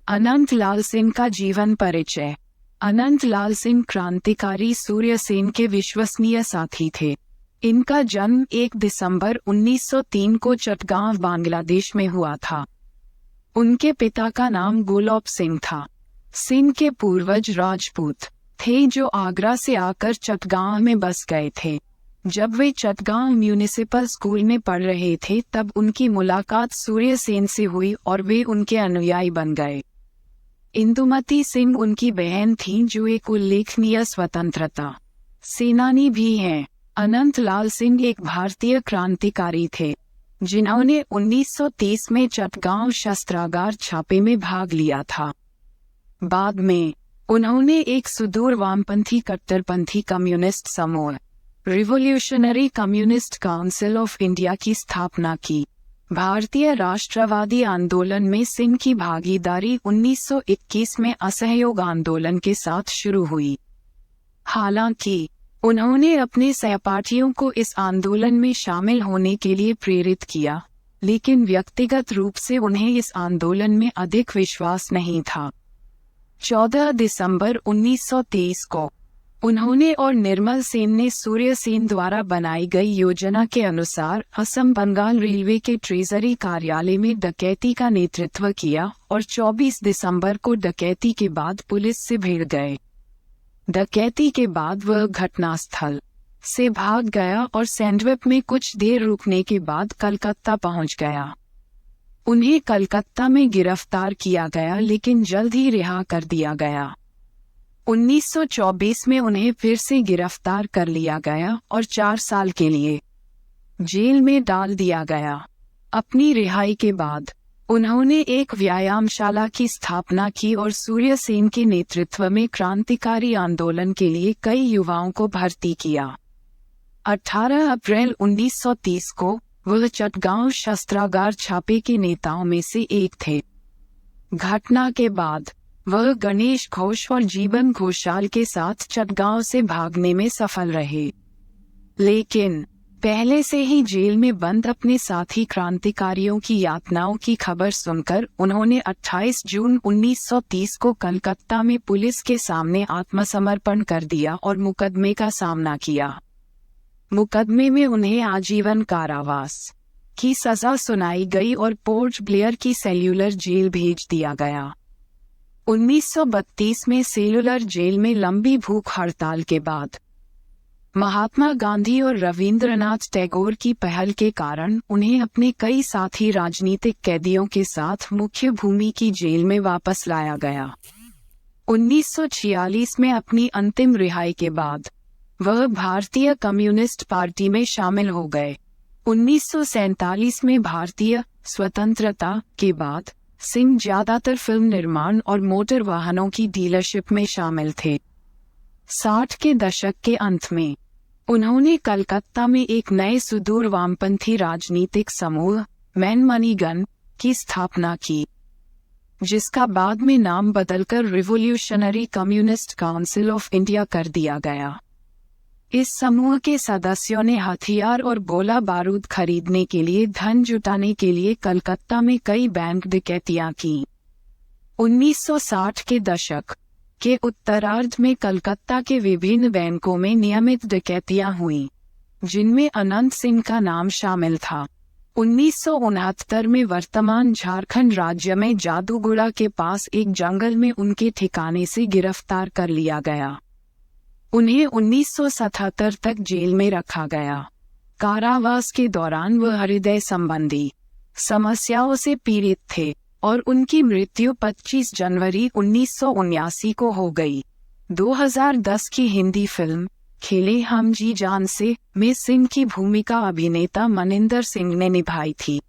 अनंत लाल सिंह का जीवन परिचय। अनंत लाल सिंह क्रांतिकारी सूर्य सेन के विश्वसनीय साथी थे। इनका जन्म 1 दिसंबर 1903 को चटगांव बांग्लादेश में हुआ था। उनके पिता का नाम गुलाब सिंह था। सिंह के पूर्वज राजपूत थे जो आगरा से आकर चटगांव में बस गए थे। जब वे चटगांव म्यूनिसिपल स्कूल में पढ़ रहे थे तब उनकी मुलाकात सूर्य सेन से हुई और वे उनके अनुयायी बन गए। इंदुमती सिंह उनकी बहन थीं जो एक उल्लेखनीय स्वतंत्रता सेनानी भी हैं। अनंत लाल सिंह एक भारतीय क्रांतिकारी थे जिन्होंने 1930 में चटगांव शस्त्रागार छापे में भाग लिया था। बाद में उन्होंने एक सुदूर वामपंथी कट्टरपंथी कम्युनिस्ट समूह revolutionary communist council of India की स्थापना की। भारतीय राष्ट्रवादी आंदोलन में सिंह की भागीदारी 1921 में असहयोग आंदोलन के साथ शुरू हुई। हालांकि उन्होंने अपने सहपाठियों को इस आंदोलन में शामिल होने के लिए प्रेरित किया, लेकिन व्यक्तिगत रूप से उन्हें इस आंदोलन में अधिक विश्वास नहीं था। 14 दिसंबर 1923 को उन्होंने और निर्मल सेन ने सूर्य सेन द्वारा बनाई गई योजना के अनुसार असम बंगाल रेलवे के ट्रेजरी कार्यालय में डकैती का नेतृत्व किया और 24 दिसंबर को डकैती के बाद पुलिस से भिड़ गए। डकैती के बाद वह घटनास्थल से भाग गया और सैंडविच में कुछ देर रुकने के बाद कलकत्ता पहुंच गया। उन्हें कलकत्ता में गिरफ्तार किया गया लेकिन जल्द ही रिहा कर दिया गया। 1924 में उन्हें फिर से गिरफ्तार कर लिया गया और 4 साल के लिए जेल में डाल दिया गया। अपनी रिहाई के बाद उन्होंने एक व्यायामशाला की स्थापना की और सूर्य सेन के नेतृत्व में क्रांतिकारी आंदोलन के लिए कई युवाओं को भर्ती किया। 18 अप्रैल 1930 को वह चटगांव शस्त्रागार छापे के नेताओं में से एक थे। घटना के बाद वह गणेश घोष और जीवन घोषाल के साथ चटगांव से भागने में सफल रहे, लेकिन पहले से ही जेल में बंद अपने साथी क्रांतिकारियों की यातनाओं की खबर सुनकर उन्होंने 28 जून 1930 को कलकत्ता में पुलिस के सामने आत्मसमर्पण कर दिया और मुकदमे का सामना किया। मुकदमे में उन्हें आजीवन कारावास की सजा सुनाई गई और पोर्ट ब्लेयर की सेल्यूलर जेल भेज दिया गया। 1932 में सेल्यूलर जेल में लंबी भूख हड़ताल के बाद महात्मा गांधी और रविंद्रनाथ टैगोर की पहल के कारण उन्हें अपने कई साथी राजनीतिक कैदियों के साथ मुख्य भूमि की जेल में वापस लाया गया। 1946 में अपनी अंतिम रिहाई के बाद वह भारतीय कम्युनिस्ट पार्टी में शामिल हो गए। 1947 में भारतीय स्वतंत्रता के बाद सिंह ज्यादातर फिल्म निर्माण और मोटर वाहनों की डीलरशिप में शामिल थे। 60 के दशक के अंत में उन्होंने कलकत्ता में एक नए सुदूर वामपंथी राजनीतिक समूह मैन मनी गन की स्थापना की, जिसका बाद में नाम बदलकर revolutionary communist council of India कर दिया गया। इस समूह के सदस्यों ने हथियार और गोला बारूद खरीदने के लिए धन जुटाने के लिए कलकत्ता में कई बैंक डकैतियां की। 1960 के दशक के उत्तरार्ध में कलकत्ता के विभिन्न बैंकों में नियमित डकैतियां हुईं, जिनमें अनंत सिंह का नाम शामिल था। 1969 में वर्तमान झारखंड राज्य में जादूगुड़ा के पास एक जंगल में उनके ठिकाने से गिरफ्तार कर लिया गया। उन्हें 1977 तक जेल में रखा गया। कारावास के दौरान वह हृदय संबंधी समस्याओं से पीड़ित थे और उनकी मृत्यु 25 जनवरी 1979 को हो गई। 2010 की हिंदी फिल्म खेले हम जी जान से में सिंह की भूमिका अभिनेता मनिंदर सिंह ने निभाई थी।